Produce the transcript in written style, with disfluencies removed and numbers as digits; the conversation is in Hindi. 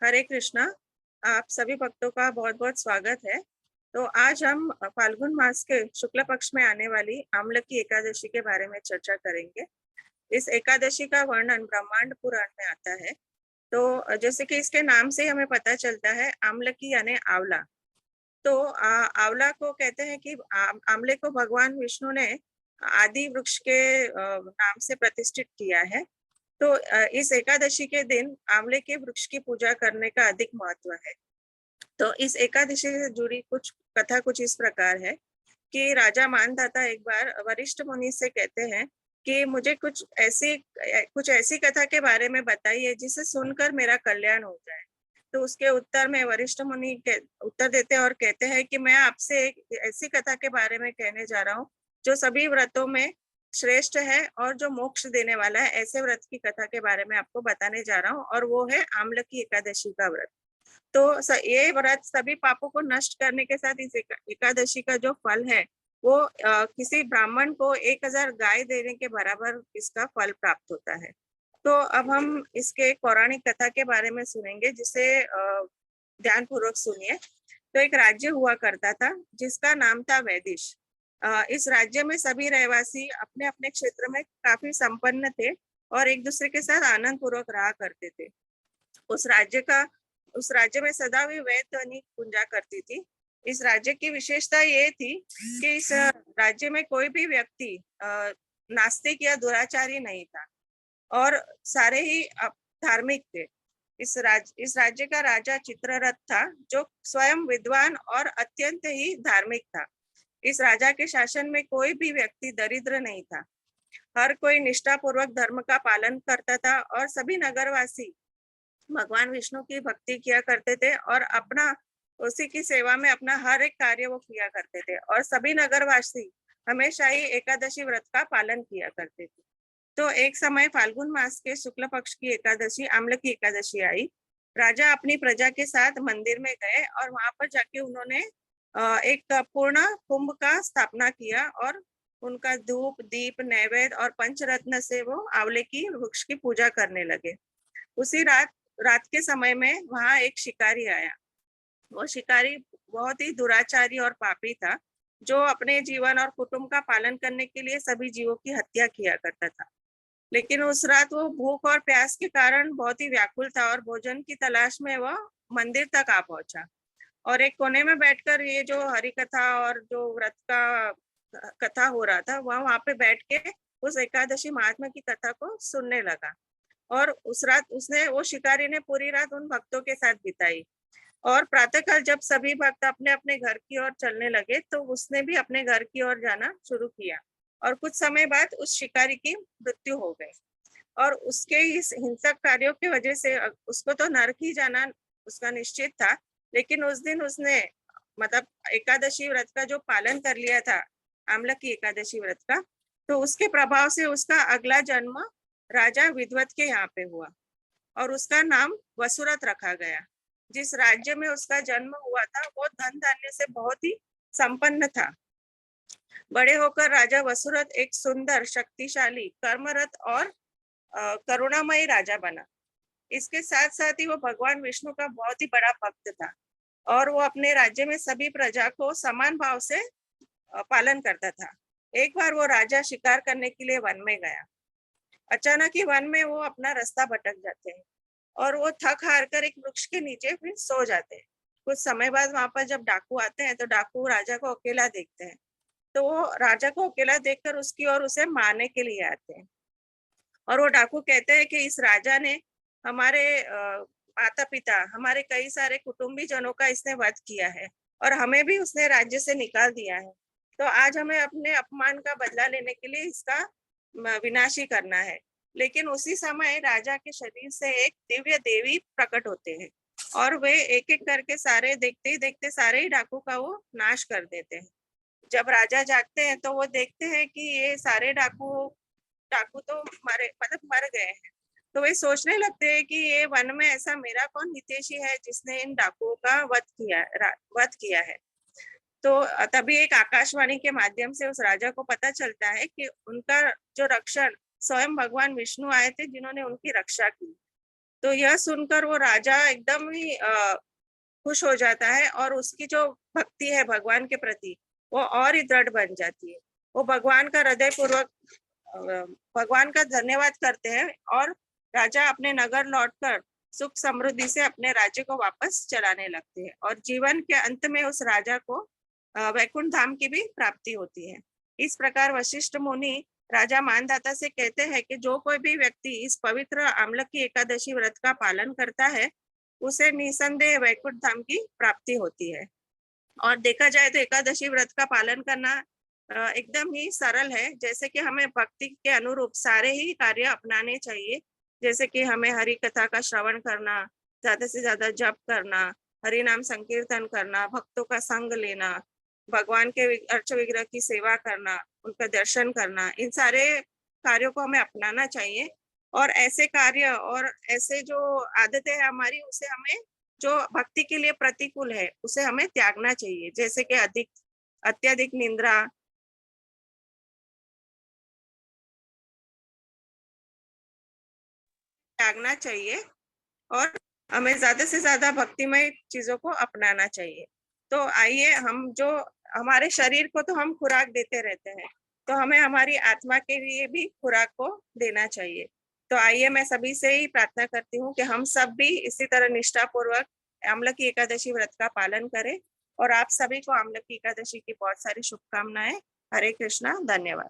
हरे कृष्णा। आप सभी भक्तों का बहुत बहुत स्वागत है। तो आज हम फाल्गुन मास के शुक्ल पक्ष में आने वाली आम्ल की एकादशी के बारे में चर्चा करेंगे। इस एकादशी का वर्णन ब्रह्मांड पुराण में आता है। तो जैसे कि इसके नाम से हमें पता चलता है, आम्ल की यानी आंवला। तो आंवला को कहते हैं कि आंवले को भगवान विष्णु ने आदि वृक्ष के नाम से प्रतिष्ठित किया है। तो इस एकादशी के दिन आंवले के वृक्ष की पूजा करने का अधिक महत्व है। तो इस एकादशी से जुड़ी कुछ कथा कुछ इस प्रकार है कि राजा मानधाता एक बार वरिष्ठ मुनि से कहते हैं कि मुझे कुछ ऐसी कथा के बारे में बताइए जिसे सुनकर मेरा कल्याण हो जाए। तो उसके उत्तर में वरिष्ठ मुनि के उत्तर देते हैं और कहते हैं कि मैं आपसे एक ऐसी कथा के बारे में कहने जा रहा हूँ जो सभी व्रतों में श्रेष्ठ है और जो मोक्ष देने वाला है। ऐसे व्रत की कथा के बारे में आपको बताने जा रहा हूँ और वो है आम्ल की एकादशी का व्रत। तो ये व्रत सभी पापों को नष्ट करने के साथ इस एकादशी का जो फल है वो किसी ब्राह्मण को 1000 गाय देने के बराबर इसका फल प्राप्त होता है। तो अब हम इसके पौराणिक कथा के बारे में सुनेंगे, जिसे ध्यान पूर्वक सुनिए। तो एक राज्य हुआ करता था जिसका नाम था वैदिश। इस राज्य में सभी रहवासी अपने अपने क्षेत्र में काफी संपन्न थे और एक दूसरे के साथ आनंद पूर्वक रहा करते थे। उस राज्य का उस राज्य में सदा हुई वेद ध्वनि गुंजा करती थी। इस राज्य की विशेषता ये थी कि इस राज्य में कोई भी व्यक्ति नास्तिक या दुराचारी नहीं था और सारे ही धार्मिक थे। इस राज्य का राजा चित्ररथ था, जो स्वयं विद्वान और अत्यंत ही धार्मिक था। इस राजा के शासन में कोई भी व्यक्ति दरिद्र नहीं था। हर कोई निष्ठा पूर्वक धर्म का पालन करता था और सभी नगरवासी भगवान विष्णु की भक्ति किया करते थे और अपना उसी की सेवा में अपना हर एक कार्य वो किया करते थे और सभी नगरवासी हमेशा ही एकादशी व्रत का पालन किया करते थे। तो एक समय फाल्गुन मास के शुक्ल पक्ष की एकादशी आम्ल की एकादशी आई। राजा अपनी प्रजा के साथ मंदिर में गए और वहां पर जाके उन्होंने एक पूर्ण कुंभ का स्थापना किया और उनका धूप दीप नैवेद्य और पंचरत्न से वो आंवले की वृक्ष की पूजा करने लगे। उसी रात रात के समय में वहां एक शिकारी आया। वो शिकारी बहुत ही दुराचारी और पापी था, जो अपने जीवन और कुटुंब का पालन करने के लिए सभी जीवों की हत्या किया करता था। लेकिन उस रात वो भूख और प्यास के कारण बहुत ही व्याकुल था और भोजन की तलाश में वह मंदिर तक आ पहुंचा और एक कोने में बैठकर ये जो हरि कथा और जो व्रत का कथा हो रहा था, वह वहां पे बैठ के उस एकादशी महात्मा की कथा को सुनने लगा। और उस रात उसने वो शिकारी ने पूरी रात उन भक्तों के साथ बिताई और प्रातःकाल जब सभी भक्त अपने अपने घर की ओर चलने लगे तो उसने भी अपने घर की ओर जाना शुरू किया और कुछ समय बाद उस शिकारी की मृत्यु हो गई। और उसके इस हिंसक कार्यों की वजह से उसको तो नरक ही जाना उसका निश्चित था। लेकिन उस दिन उसने मतलब एकादशी व्रत का जो पालन कर लिया था, आम्ल की एकादशी व्रत का, तो उसके प्रभाव से उसका अगला जन्म राजा विद्वत के यहाँ पे हुआ और उसका नाम वसुरथ रखा गया। जिस राज्य में उसका जन्म हुआ था वो धन धान्य से बहुत ही संपन्न था। बड़े होकर राजा वसुरथ एक सुंदर शक्तिशाली कर्मरत और करुणामयी राजा बना। इसके साथ साथ ही वो भगवान विष्णु का बहुत ही बड़ा भक्त था और वो अपने राज्य में सभी प्रजा को समान भाव से पालन करता था। एक बार वो राजा शिकार करने के लिए वन में गया। अचानक ही वन में वो अपना रास्ता भटक जाते हैं और वो थक हार कर एक वृक्ष के नीचे फिर सो जाते हैं। कुछ समय बाद वहां पर जब डाकू आते हैं तो डाकू राजा को अकेला देखते हैं। तो वो राजा को अकेला देखकर उसकी और उसे मारने के लिए आते हैं और वो डाकू कहते हैं कि इस राजा ने हमारे माता पिता हमारे कई सारे कुटुंबी जनों का इसने वध किया है और हमें भी उसने राज्य से निकाल दिया है। तो आज हमें अपने अपमान का बदला लेने के लिए इसका विनाश ही करना है। लेकिन उसी समय राजा के शरीर से एक दिव्य देवी प्रकट होते हैं और वे एक एक करके सारे देखते ही देखते सारे ही डाकू का वो नाश कर देते हैं। जब राजा जागते हैं तो वो देखते हैं कि ये सारे डाकू डाकू तो मर गए हैं। तो वे सोचने लगते हैं कि ये वन में ऐसा मेरा कौन हितैषी है जिसने इन डाकुओं का वध किया है। तो तभी एक आकाशवाणी के माध्यम से उस राजा को पता चलता है कि उनका जो रक्षण स्वयं भगवान विष्णु आए थे, जिन्होंने उनकी रक्षा की। तो यह सुनकर वो राजा एकदम ही खुश हो जाता है और उसकी जो भक्ति है भगवान के प्रति वो और ही दृढ़ बन जाती है। वो भगवान का हृदय पूर्वक भगवान का धन्यवाद करते हैं और राजा अपने नगर लौटकर सुख समृद्धि से अपने राज्य को वापस चलाने लगते हैं और जीवन के अंत में उस राजा को वैकुंठ धाम की भी प्राप्ति होती है। इस प्रकार वशिष्ठ मुनि राजा मानधाता से कहते हैं कि जो कोई भी व्यक्ति इस पवित्र आमलकी एकादशी व्रत का पालन करता है उसे निसंदेह वैकुंठ धाम की प्राप्ति होती है। और देखा जाए तो एकादशी व्रत का पालन करना एकदम ही सरल है। जैसे कि हमें भक्ति के अनुरूप सारे ही कार्य अपनाने चाहिए, जैसे कि हमें हरि कथा का श्रवण करना, ज्यादा से ज्यादा जप करना, हरि नाम संकीर्तन करना, भक्तों का संग लेना, भगवान के अर्च विग्रह की सेवा करना, उनका दर्शन करना, इन सारे कार्यों को हमें अपनाना चाहिए। और ऐसे कार्य और ऐसे जो आदतें है हमारी उसे हमें जो भक्ति के लिए प्रतिकूल है उसे हमें त्यागना चाहिए, जैसे कि अत्यधिक निंद्रा, त्यागना चाहिए और हमें ज्यादा से ज्यादा भक्तिमय चीजों को अपनाना चाहिए। तो आइए हम जो हमारे शरीर को तो हम खुराक देते रहते हैं, तो हमें हमारी आत्मा के लिए भी खुराक को देना चाहिए। तो आइए मैं सभी से ही प्रार्थना करती हूँ कि हम सब भी इसी तरह निष्ठा पूर्वक आमलकी एकादशी व्रत का पालन करें। और आप सभी को आमलकी एकादशी की बहुत सारी शुभकामनाएं। हरे कृष्णा, धन्यवाद।